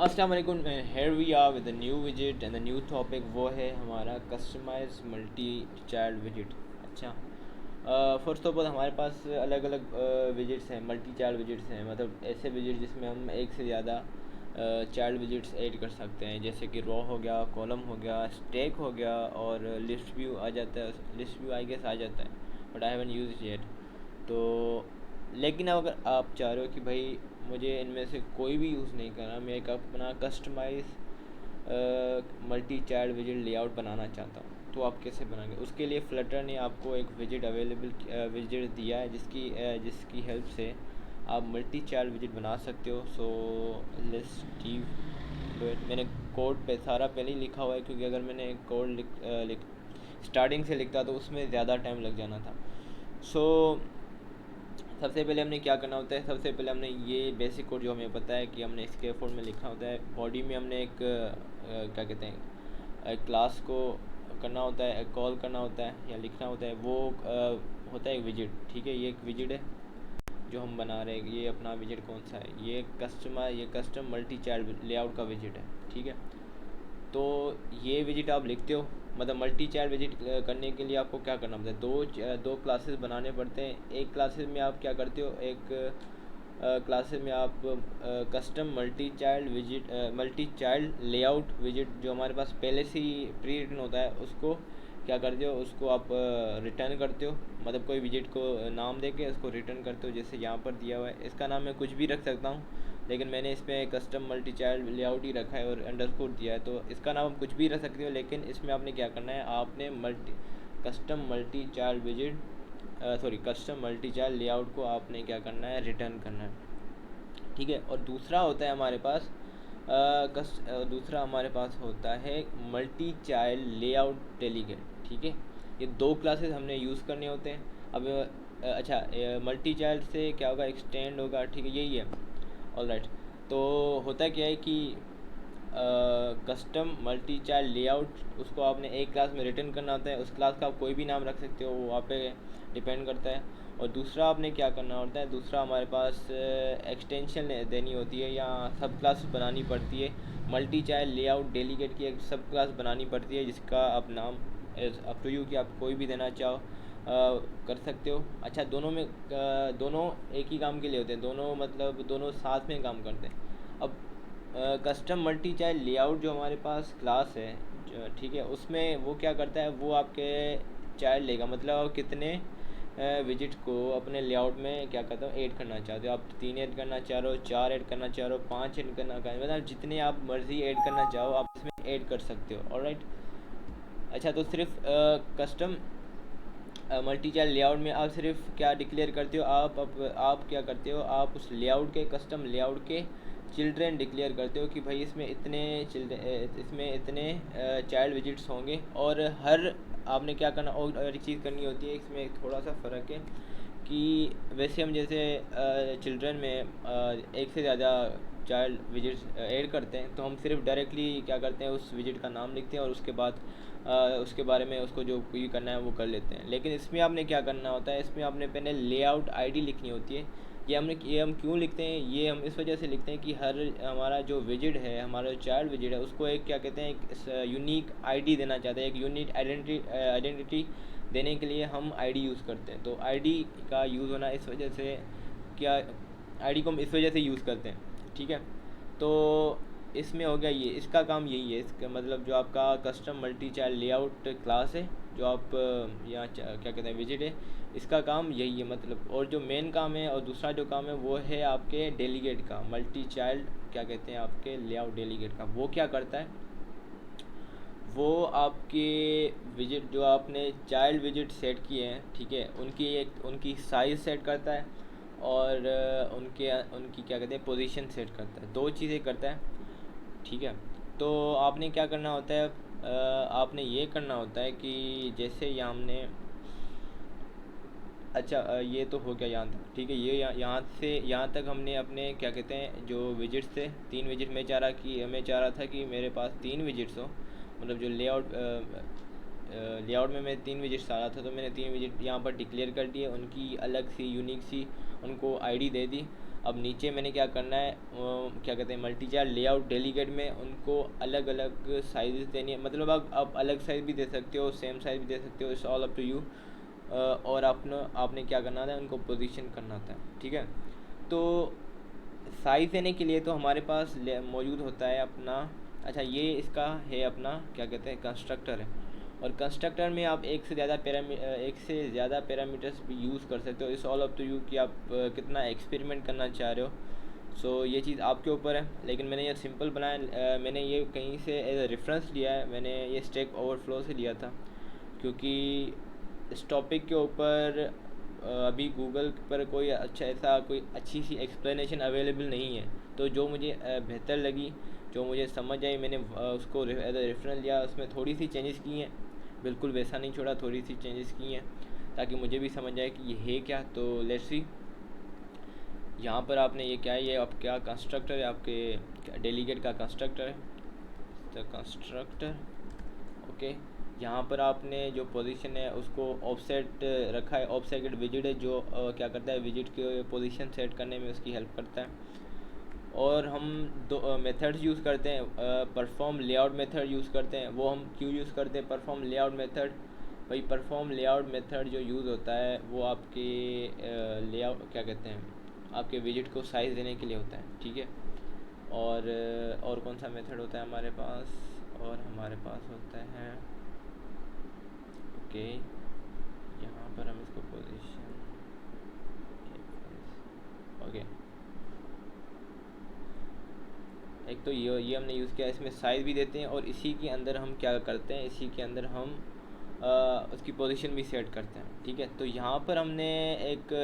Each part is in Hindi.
अस्सलाम वालेकुम। Here we are with the new विजिट एंड द न्यू टॉपिक वो है हमारा कस्टमाइज मल्टी चाइल्ड विजिट। अच्छा, फर्स्ट ऑफ ऑल हमारे पास अलग अलग विजिट्स हैं, मल्टी चाइल्ड विजिट्स हैं, मतलब ऐसे विजिट जिसमें हम एक से ज़्यादा चाइल्ड विजिट्स ऐड कर सकते हैं, जैसे कि रो हो गया, कॉलम हो गया, स्टैक हो गया और लिस्ट व्यू आ जाता है। लिस्ट व्यू आई गेस आ जाता है but I haven't used yet. तो लेकिन अगर आप चाह रहे हो कि भाई मुझे इनमें से कोई भी यूज़ नहीं करना, मैं एक अपना customise multi child visit layout बनाना चाहता हूँ, तो आप कैसे बनाएंगे? उसके लिए फ्लटर ने आपको एक विजिट विजिट दिया है जिसकी हेल्प से आप मल्टी चाइल्ड विजिट बना सकते हो। So let's do it. मैंने कोड पे सारा पहले ही लिखा हुआ है, क्योंकि अगर मैंने कोड स्टार्टिंग से लिखता तो उसमें ज़्यादा टाइम लग जाना था। सो सबसे पहले हमने क्या करना होता है, सबसे पहले हमने ये बेसिक कोड जो हमें पता है कि हमने स्कैफोल्ड में लिखा होता है। बॉडी में हमने एक क्या कहते हैं, एक क्लास को करना होता है, कॉल करना होता है या लिखना होता है। वो होता है एक विजिट। ठीक है, ये एक विजिट है जो हम बना रहे हैं। ये अपना विजिट कौन सा है? ये कस्टम मल्टी चाइल्ड लेआउट का विजिट है। ठीक है, तो ये विजिट आप लिखते हो, मतलब मल्टी चाइल्ड विजिट करने के लिए आपको क्या करना पड़ता है, दो क्लासेस बनाने पड़ते हैं। एक क्लासेस में आप क्या करते हो, एक क्लासेस में आप custom multi child layout visit जो हमारे पास पहले से ही प्री रिटन होता है, उसको क्या करते हो, उसको आप रिटर्न करते हो। मतलब कोई विजिट को नाम देके उसको रिटर्न करते हो, जैसे यहाँ पर दिया हुआ है। इसका नाम मैं कुछ भी रख सकता हूँ, लेकिन मैंने इसमें कस्टम मल्टी चाइल्ड लेआउट ही रखा है और अंडरस्कोर दिया है, तो इसका नाम आप कुछ भी रख सकते हो। लेकिन इसमें आपने क्या करना है, आपने custom multi child custom multi child layout को आपने क्या करना है, रिटर्न करना है। ठीक है, और दूसरा हमारे पास होता है मल्टी चाइल्ड लेआउट डेलीगेट। ठीक है, ये दो क्लासेस हमने यूज़ करने होते हैं। अब अच्छा, मल्टी चाइल्ड से क्या होगा, एक्सटेंड होगा। ठीक है, यही है। All right. तो होता क्या है कि कस्टम मल्टी चाइल्ड लेआउट, उसको आपने एक क्लास में रिटर्न करना होता है। उस क्लास का आप कोई भी नाम रख सकते हो, वो वहाँ पे डिपेंड करता है। और दूसरा आपने क्या करना होता है, दूसरा हमारे पास एक्सटेंशन देनी होती है या सब क्लास बनानी पड़ती है। मल्टी चाइल्ड लेआउट डेलीगेट की एक सब क्लास बनानी पड़ती है, जिसका आप नाम इज़ अप टू यू कि आप कोई भी देना चाहो कर सकते हो। अच्छा, दोनों एक ही काम के लिए होते हैं, दोनों मतलब दोनों साथ में काम करते हैं। अब कस्टम मल्टी चाइल्ड लेआउट जो हमारे पास क्लास है, ठीक है, उसमें वो क्या करता है, वो आपके चाइल्ड लेगा। मतलब आप कितने विजिट को अपने लेआउट में क्या कहता हूँ ऐड करना चाहते हो। आप 3 ऐड करना चाह रहे हो, 4 ऐड करना चाह रहे हो, 5 ऐड करना चाह रहे हो, मतलब जितने आप मर्ज़ी ऐड करना चाहो आप इसमें ऐड कर सकते हो। ऑलराइट। अच्छा, तो सिर्फ कस्टम मल्टी चाइल्ड लेआउट में आप सिर्फ क्या डिक्लेयर करते हो, आप क्या करते हो, आप उस लेआउट के कस्टम लेआउट के चिल्ड्रेन डिक्लेयर करते हो कि भाई इसमें इतने चाइल्ड विजिट्स होंगे। और हर आपने क्या करना, और एक चीज़ करनी होती है, इसमें थोड़ा सा फ़र्क है कि वैसे हम जैसे चिल्ड्रन में एक से ज़्यादा चाइल्ड विजिट्स ऐड करते हैं, तो हम सिर्फ डायरेक्टली क्या करते हैं, उस विजिट का नाम लिखते हैं और उसके बाद उसके बारे में उसको जो भी करना है वो कर लेते हैं। लेकिन इसमें आपने क्या करना होता है, इसमें आपने पहले लेआउट आईडी लिखनी होती है। ये हम क्यों लिखते हैं, ये हम इस वजह से लिखते हैं कि हर हमारा जो विजिट है, हमारा जो चाइल्ड विजिट है, उसको एक क्या कहते हैं, एक यूनिक आईडी देना चाहते हैं, एक यूनिक आइडेंटिटी देने के लिए हम आईडी यूज़ करते हैं। तो आईडी का यूज़ होना इस वजह से, क्या आईडी को हम इस वजह से यूज़ करते हैं। ठीक है, तो इसमें हो गया ये, इसका काम यही है। इसका मतलब जो आपका custom multi child layout class है, जो आप यहाँ क्या कहते हैं विजिट है, इसका काम यही है मतलब। और जो मेन काम है और दूसरा जो काम है वो है आपके डेलीगेट का, मल्टी चाइल्ड क्या कहते हैं आपके लेआउट डेलीगेट का। वो क्या करता है, वो आपके विजिट जो आपने चाइल्ड विजिट सेट किए हैं, ठीक है, उनकी साइज़ सेट करता है और उनकी क्या कहते हैं पोजीशन सेट करता है। दो चीज़ें करता है। ठीक है, तो आपने क्या करना होता है, आपने ये करना होता है कि जैसे यहाँ हमने, अच्छा ये तो हो गया यहाँ तक। ठीक है, ये यहाँ तक हमने अपने क्या कहते हैं जो विजिट्स थे, 3 विजिट मैं चाह रहा था कि मेरे पास 3 विजिट्स हो। मतलब जो लेआउट में मैं 3 विजिट्स आ रहा था, तो मैंने 3 विजिट यहाँ पर डिक्लेयर कर दिए, उनकी अलग सी यूनिक सी उनको आईडी दे दी। अब नीचे मैंने क्या करना है, क्या कहते हैं, मल्टी चार्ट लेआउट डेलीगेट में उनको अलग अलग साइज़ देनी है। मतलब आप अलग साइज़ भी दे सकते हो, सेम साइज़ भी दे सकते हो, it's all up to you. और आपने क्या करना है, उनको पोजीशन करना होता है, ठीक है। तो साइज़ देने के लिए तो हमारे पास मौजूद होता है अपना, अच्छा ये इसका है अपना क्या कहते हैं, कंस्ट्रक्टर है। और कंस्ट्रक्टर में आप एक से ज़्यादा पैरामीटर्स भी यूज़ कर सकते हो। It's all up to you कि आप कितना एक्सपेरिमेंट करना चाह रहे हो। सो ये चीज़ आपके ऊपर है, लेकिन मैंने ये सिंपल बनाया। मैंने ये कहीं से एज ए रेफरेंस लिया है, मैंने ये स्टैक ओवरफ्लो से लिया था, क्योंकि इस टॉपिक के ऊपर अभी गूगल पर कोई अच्छी सी एक्सप्लेनेशन अवेलेबल नहीं है। तो जो मुझे बेहतर लगी, जो मुझे समझ आई, मैंने उसको एज ए रेफरेंस लिया। उसमें थोड़ी सी चेंजेस की हैं, बिल्कुल वैसा नहीं छोड़ा, थोड़ी सी चेंजेस की हैं ताकि मुझे भी समझ आए कि ये है क्या। तो लेट्स सी, यहाँ पर आपने ये क्या है, ये आप क्या कंस्ट्रक्टर है, आपके डेलीगेट का कंस्ट्रक्टर है, द कंस्ट्रक्टर। ओके, यहाँ पर आपने जो पोजीशन है उसको ऑफसेट रखा है। ऑफसेट विजिट है जो क्या करता है, विजिट के पोजीशन सेट करने में उसकी हेल्प करता है। और हम दो मेथड्स यूज़ करते हैं, परफॉर्म लेआउट मेथड यूज़ करते हैं। वो हम क्यों यूज़ करते हैं परफॉर्म लेआउट मेथड? भाई परफॉर्म लेआउट मेथड जो यूज़ होता है वो आपके लेआउट क्या कहते हैं, आपके विजिट को साइज़ देने के लिए होता है, ठीक है। और कौन सा मेथड होता है हमारे पास, और हमारे पास होता है, ओके, यहाँ पर हम इसको पोजीशन, ओके, एक तो ये हमने यूज़ किया, इसमें साइज़ भी देते हैं और इसी के अंदर हम क्या करते हैं, इसी के अंदर हम उसकी पोजीशन भी सेट करते हैं, ठीक है। तो यहाँ पर हमने एक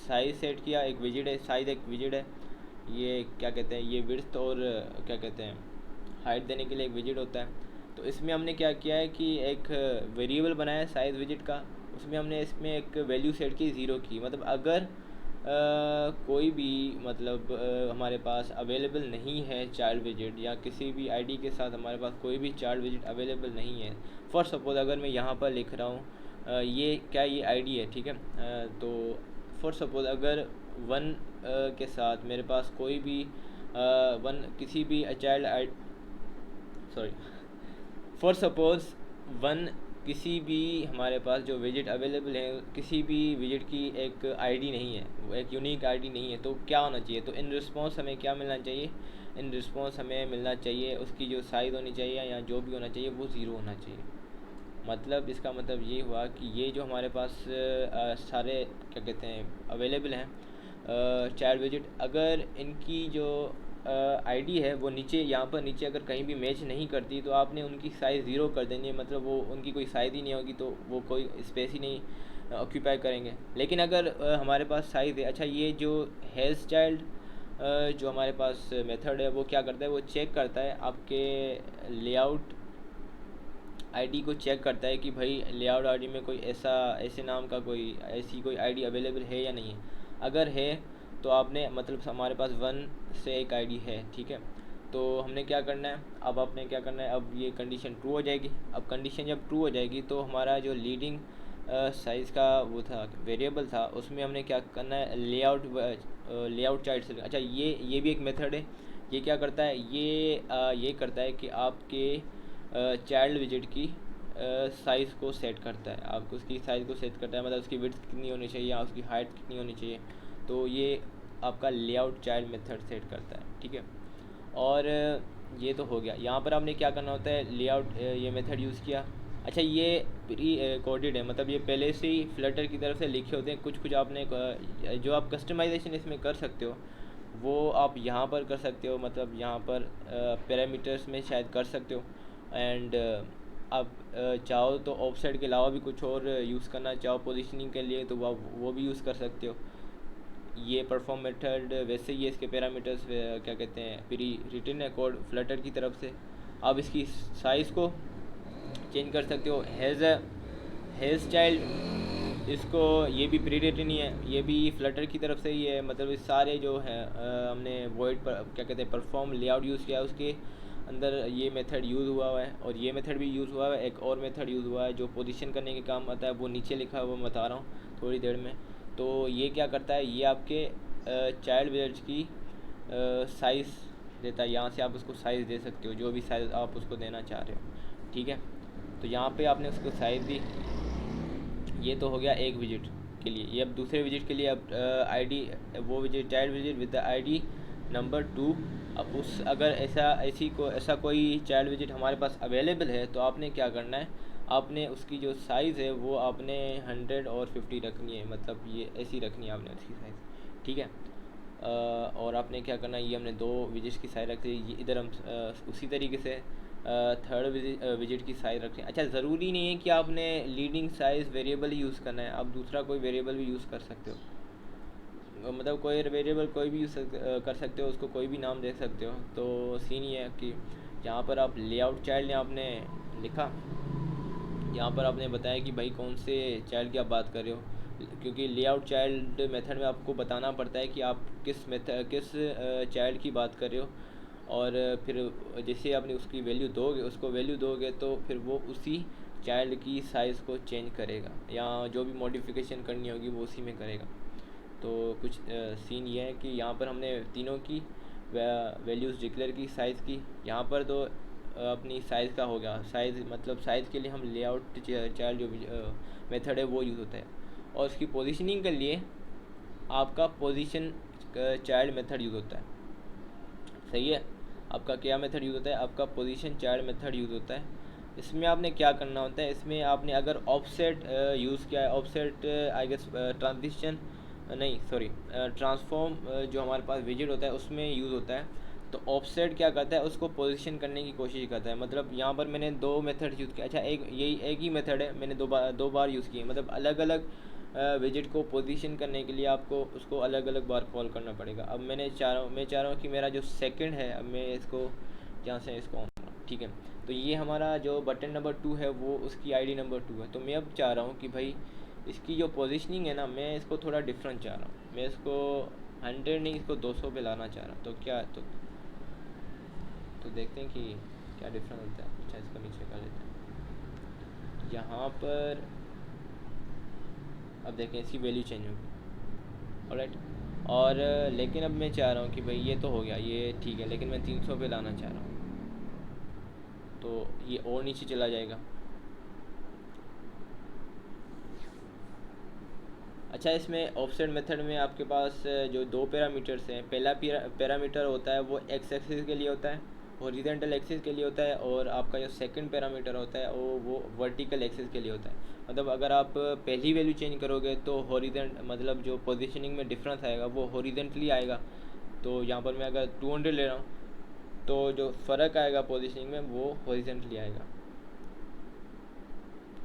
साइज़ सेट किया, एक विजिट है, साइज़ एक विजिट है, ये क्या कहते हैं, ये विड्थ और क्या कहते हैं हाइट देने के लिए एक विजिट होता है। तो इसमें हमने क्या किया है कि एक वेरिएबल बनाया है साइज़ विजिट का, उसमें हमने इसमें एक वैल्यू सेट की 0 की। मतलब अगर कोई भी मतलब हमारे पास अवेलेबल नहीं है चाइल्ड विजिट, या किसी भी आईडी के साथ हमारे पास कोई भी चाइल्ड विजिट अवेलेबल नहीं है, फॉर सपोज अगर मैं यहाँ पर लिख रहा हूँ ये क्या, ये आईडी है, ठीक है। तो फॉर सपोज अगर 1 के साथ मेरे पास कोई भी 1 किसी भी child I sorry for suppose 1 किसी भी हमारे पास जो विजिट अवेलेबल है, किसी भी विजिट की एक आईडी नहीं है, वो एक यूनिक आईडी नहीं है, तो क्या होना चाहिए, तो इन रिस्पॉन्स हमें क्या मिलना चाहिए, इन रिस्पॉन्स हमें मिलना चाहिए उसकी जो साइज़ होनी चाहिए या जो भी होना चाहिए वो 0 होना चाहिए। मतलब इसका मतलब ये हुआ कि ये जो हमारे पास सारे क्या कहते हैं अवेलेबल हैं चाइल्ड विजिट, अगर इनकी जो आईडी है वो नीचे, यहाँ पर नीचे अगर कहीं भी मैच नहीं करती तो आपने उनकी साइज़ 0 कर देनी है। मतलब वो उनकी कोई साइज़ ही नहीं होगी, तो वो कोई स्पेस ही नहीं ऑक्यूपाई करेंगे। लेकिन अगर हमारे पास साइज़ है, अच्छा ये जो हेल्थ चाइल्ड जो हमारे पास मेथड है वो क्या करता है, वो चेक करता है आपके लेआउट आईडी को चेक करता है कि भाई लेआउट आईडी में कोई ऐसे नाम का ऐसी कोई आईडी अवेलेबल है या नहीं है। अगर है तो आपने मतलब हमारे पास 1 से एक आईडी है, ठीक है। तो हमने क्या करना है, अब आपने क्या करना है, अब ये कंडीशन ट्रू हो जाएगी। अब कंडीशन जब ट्रू हो जाएगी तो हमारा जो लीडिंग साइज़ का वो था वेरिएबल था, उसमें हमने क्या करना है, लेआउट चाइल्ड से, अच्छा ये भी एक मेथड है। ये क्या करता है, ये करता है कि आपके चाइल्ड विजिट की साइज़ को सेट करता है, आपको उसकी साइज़ को सेट करता है, मतलब उसकी विड्थ कितनी होनी चाहिए या उसकी हाइट कितनी होनी चाहिए। तो ये आपका लेआउट चाइल्ड मेथड सेट करता है, ठीक है। और ये तो हो गया। यहाँ पर आपने क्या करना होता है, लेआउट ये मेथड यूज़ किया। अच्छा ये प्री कोडेड है, मतलब ये पहले से ही फ्लटर की तरफ से लिखे होते हैं। कुछ आपने जो आप कस्टमाइजेशन इसमें कर सकते हो वो आप यहाँ पर कर सकते हो, मतलब यहाँ पर पैरामीटर्स में शायद कर सकते हो। एंड आप चाहो तो ऑफसेट के अलावा भी कुछ और यूज़ करना चाहो पोजीशनिंग के लिए तो आप वो भी यूज़ कर सकते हो। ये परफॉर्म मेथड वैसे ही है, इसके पैरामीटर्स क्या कहते हैं प्री रिटन है कोड फ्लटर की तरफ से। आप इसकी साइज़ को चेंज कर सकते हो। हेज़ चाइल्ड, इसको ये भी प्री रिटन ही है, ये भी फ्लटर की तरफ से ही है। मतलब इस सारे जो हैं हमने वॉइड पर क्या कहते हैं परफॉर्म लेआउट यूज़ किया, उसके अंदर ये मेथड यूज़ हुआ है और ये मेथड भी यूज़ हुआ है। एक और मेथड यूज़ हुआ है जो पोजीशन करने के काम आता है, वो नीचे लिखा है, वो बता रहा हूँ थोड़ी देर में। तो ये क्या करता है, ये आपके चाइल्ड विजिट की साइज़ देता है। यहाँ से आप उसको साइज़ दे सकते हो, जो भी साइज़ आप उसको देना चाह रहे हो, ठीक है। तो यहाँ पे आपने उसको साइज़ दी। ये तो हो गया एक विजिट के लिए। ये अब दूसरे विजिट के लिए अब आईडी, वो visit child visit with the ID number 2। अब उस अगर ऐसा कोई चाइल्ड विजिट हमारे पास अवेलेबल है तो आपने क्या करना है, आपने उसकी जो साइज़ है वो आपने 100 और 50 रखनी है, मतलब ये ऐसी रखनी है आपने उसकी साइज़, ठीक है। और आपने क्या करना है, ये हमने दो विजिट्स की साइज़ रख दी। ये इधर हम उसी तरीके से थर्ड विजिट की साइज़ रखें। अच्छा, ज़रूरी नहीं है कि आपने लीडिंग साइज़ वेरिएबल ही यूज़ करना है, आप दूसरा कोई वेरिएबल भी यूज़ कर सकते हो। मतलब कोई वेरिएबल कोई भी यूज़ कर सकते हो, उसको कोई भी नाम दे सकते हो। तो सीन ये है कि यहाँ पर आप लेआउट चाइल्ड ने आपने लिखा, यहाँ पर आपने बताया कि भाई कौन से चाइल्ड की आप बात कर रहे हो, क्योंकि लेआउट चाइल्ड मेथड में आपको बताना पड़ता है कि आप किस चाइल्ड की बात कर रहे हो। और फिर जैसे आपने उसकी वैल्यू दोगे, उसको वैल्यू दोगे तो फिर वो उसी चाइल्ड की साइज़ को चेंज करेगा, या जो भी मॉडिफिकेशन करनी होगी वो उसी में करेगा। तो कुछ सीन ये है कि यहाँ पर हमने तीनों की वैल्यूज़ डिक्लेयर की साइज़ की। यहाँ पर तो अपनी साइज़ का हो गया। साइज़ मतलब साइज़ के लिए हम लेआउट चाइल्ड जो मेथड है वो यूज़ होता है। और उसकी पोजीशनिंग के लिए आपका पोजीशन चाइल्ड मेथड यूज़ होता है, सही है। आपका क्या मेथड यूज़ होता है, आपका पोजीशन चाइल्ड मेथड यूज़ होता है। इसमें आपने क्या करना होता है, इसमें आपने अगर ऑफसेट यूज़ किया है, ऑफसेट आई गेस ट्रांजिशन नहीं सॉरी ट्रांसफॉर्म जो हमारे पास विजिट होता है उसमें यूज़ होता है। तो ऑफसेट क्या करता है, उसको पोजीशन करने की कोशिश करता है। मतलब यहाँ पर मैंने दो मेथड यूज़ किया। अच्छा, एक ही मेथड है, मैंने दो बार यूज़ किए, मतलब अलग अलग विजिट को पोजीशन करने के लिए आपको उसको अलग अलग बार कॉल करना पड़ेगा। अब मैं चाह रहा हूँ कि मेरा जो सेकंड है, अब मैं इसको यहाँ से इसको ऑन करूँ, ठीक है। तो ये हमारा जो बटन नंबर 2 है वो उसकी आईडी नंबर 2 है। तो मैं अब चाह रहा हूँ कि भाई इसकी जो पोजीशनिंग है ना, मैं इसको थोड़ा डिफरेंट चाह रहा हूँ। मैं इसको 100 नहीं, इसको 200 पे लाना चाह रहा हूँ। तो क्या तो देखते हैं कि क्या डिफरेंस होता है। अच्छा, इसको नीचे कर लेते हैं यहाँ पर। अब देखें इसकी वैल्यू चेंज होगी, ऑलराइट। और लेकिन अब मैं चाह रहा हूँ कि भाई ये तो हो गया, ये ठीक है, लेकिन मैं 300 पे लाना चाह रहा हूँ। तो ये और नीचे चला जाएगा। अच्छा, इसमें ऑफसेट मेथड में आपके पास जो दो पैरामीटर्स हैं, पहला पैरामीटर होता है वो एक्स एक्सिस के लिए होता है, हॉरिजॉन्टल एक्सिस के लिए होता है। और आपका जो सेकंड पैरामीटर होता है वो वर्टिकल एक्सिस के लिए होता है। मतलब अगर आप पहली वैल्यू चेंज करोगे तो हॉरिजॉन्ट मतलब जो पोजीशनिंग में डिफरेंस आएगा वो हॉरिजॉन्टली आएगा। तो यहाँ पर मैं अगर 200 ले रहा हूँ तो जो फ़र्क आएगा पोजीशनिंग में वो हॉरिजॉन्टली आएगा,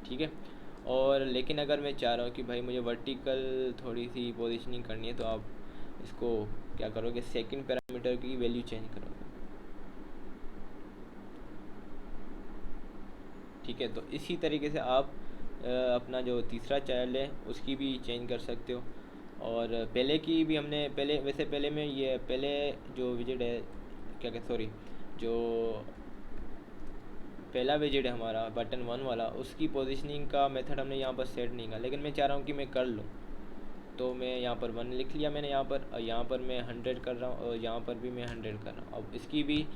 ठीक है। और लेकिन अगर मैं चाह रहा हूँ कि भाई मुझे वर्टिकल थोड़ी सी पोजीशनिंग करनी है, तो आप इसको क्या करोगे, सेकंड पैरामीटर की वैल्यू चेंज करोगे, ठीक है। तो इसी तरीके से आप अपना जो तीसरा चाइल्ड है उसकी भी चेंज कर सकते हो। और पहले की भी हमने पहले में ये पहले जो विजिट है, क्या कहते सॉरी, जो पहला विजिट है हमारा बटन 1 वाला, उसकी पोजीशनिंग का मेथड हमने यहाँ पर सेट नहीं किया, लेकिन मैं चाह रहा हूँ कि मैं कर लूँ। तो मैं यहाँ पर 1 लिख लिया मैंने यहाँ पर मैं 100 कर रहा हूँ, और यहाँ पर भी मैं 100 कर रहा हूँ। अब इसकी भी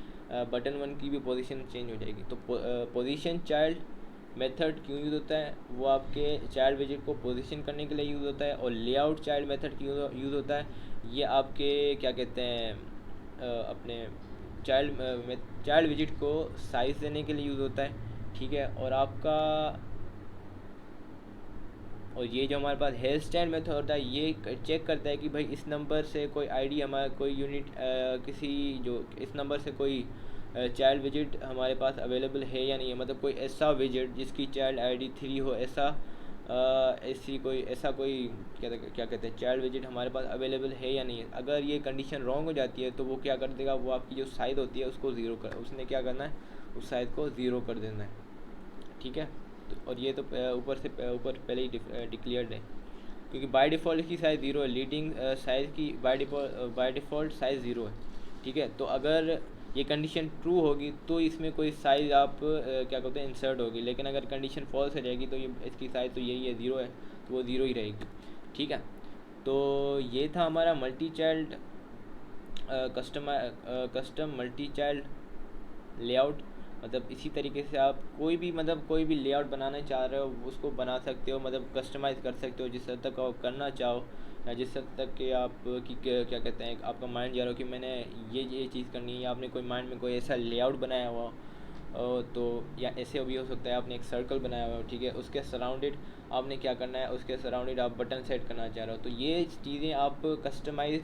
बटन 1 की भी पोजीशन चेंज हो जाएगी। तो पोजीशन चाइल्ड मेथड क्यों यूज़ होता है, वो आपके चाइल्ड विजिट को पोजीशन करने के लिए यूज़ होता है। और लेआउट चाइल्ड मेथड क्यों यूज़ होता है, ये आपके क्या कहते हैं अपने चाइल्ड विजिट को साइज़ देने के लिए यूज़ होता है, ठीक है। और ये जो हमारे पास हेयर स्टाइल मेथड होता है, ये चेक करता है कि भाई इस नंबर से कोई आईडी हमारा कोई यूनिट किसी जो इस नंबर से कोई चाइल्ड विजिट हमारे पास अवेलेबल है या नहीं है। मतलब कोई ऐसा विजिट जिसकी चाइल्ड आईडी 3 हो, ऐसा कोई क्या कहते हैं चाइल्ड विजिट हमारे पास अवेलेबल है या नहीं है। अगर ये कंडीशन रॉन्ग हो जाती है तो वो क्या कर देगा, वो आपकी जो साइज़ होती है उसको उसने क्या करना है, उस साइज़ को ज़ीरो कर देना है, ठीक है। तो और ये तो ऊपर पहले ही डिक्लेयर्ड है, क्योंकि बाय डिफ़ॉल्ट इसकी साइज़ ज़ीरो है। लीडिंग साइज़ की बाय डिफ़ॉल्ट साइज़ ज़ीरो है, ठीक है। तो अगर ये कंडीशन ट्रू होगी तो इसमें कोई साइज़ आप क्या कहते हैं इंसर्ट होगी, लेकिन अगर कंडीशन फॉल्स हो जाएगी तो ये इसकी साइज़ तो यही है, ज़ीरो है, तो वो ज़ीरो ही रहेगी, ठीक है। तो ये था हमारा multi child custom multi child layout. मतलब इसी तरीके से आप कोई भी मतलब कोई भी लेआउट बनाना चाह रहे हो उसको बना सकते हो, मतलब कस्टमाइज़ कर सकते हो जिस हद तक आप करना चाहो, या जिस हद तक कि आप कि क्या कहते हैं आपका माइंड जा रहा हो कि मैंने ये चीज़ करनी है, या आपने कोई माइंड में कोई ऐसा लेआउट बनाया हुआ तो या ऐसे भी हो सकता है आपने एक सर्कल बनाया हुआ हो, ठीक है, उसके सराउंडेड आपने क्या करना है, उसके सराउंडेड आप बटन सेट करना चाह रहे हो, तो ये चीज़ें आप कस्टमाइज़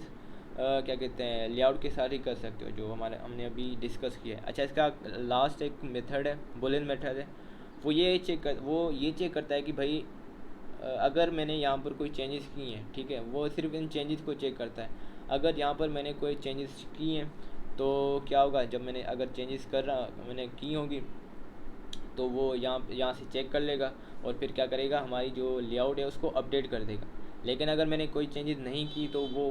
क्या कहते हैं लेआउट के साथ ही कर सकते हो, जो हमने अभी डिस्कस किया है। अच्छा, इसका लास्ट एक मेथड है, बुलियन मेथड है। वो ये चेक करता है कि भाई अगर मैंने यहाँ पर कोई चेंजेस की हैं, ठीक है, वो सिर्फ इन चेंजेस को चेक करता है। अगर यहाँ पर मैंने कोई चेंजेस की हैं तो क्या होगा, जब मैंने अगर चेंजेस कर रहा मैंने की होगी तो वो यहाँ से चेक कर लेगा और फिर क्या करेगा, हमारी जो लेआउट है उसको अपडेट कर देगा। लेकिन अगर मैंने कोई चेंजेस नहीं की तो वो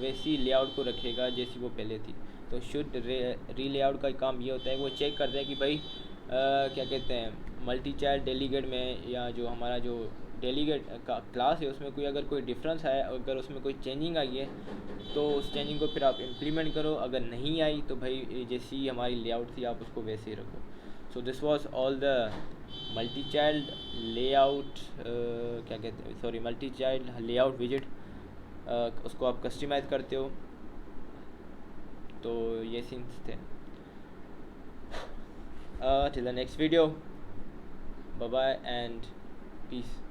वैसी लेआउट को रखेगा जैसी वो पहले थी। तो शुड री लेआउट का काम ये होता है, वो चेक करता है कि भाई क्या कहते हैं मल्टी चाइल्ड डेलीगेट में, या जो हमारा जो डेलीगेट का क्लास है उसमें कोई अगर कोई डिफरेंस है, अगर उसमें कोई चेंजिंग आई है तो उस चेंजिंग को फिर आप इम्प्लीमेंट करो, अगर नहीं आई तो भाई जैसी हमारी लेआउट थी आप उसको वैसे ही रखो। So this was all the multi child layout क्या कहते हैं, सॉरी, मल्टी चाइल्ड लेआउट विजिट, उसको आप कस्टमाइज़ करते हो। तो ये सीन्स थे। Till the next video, bye bye and piece.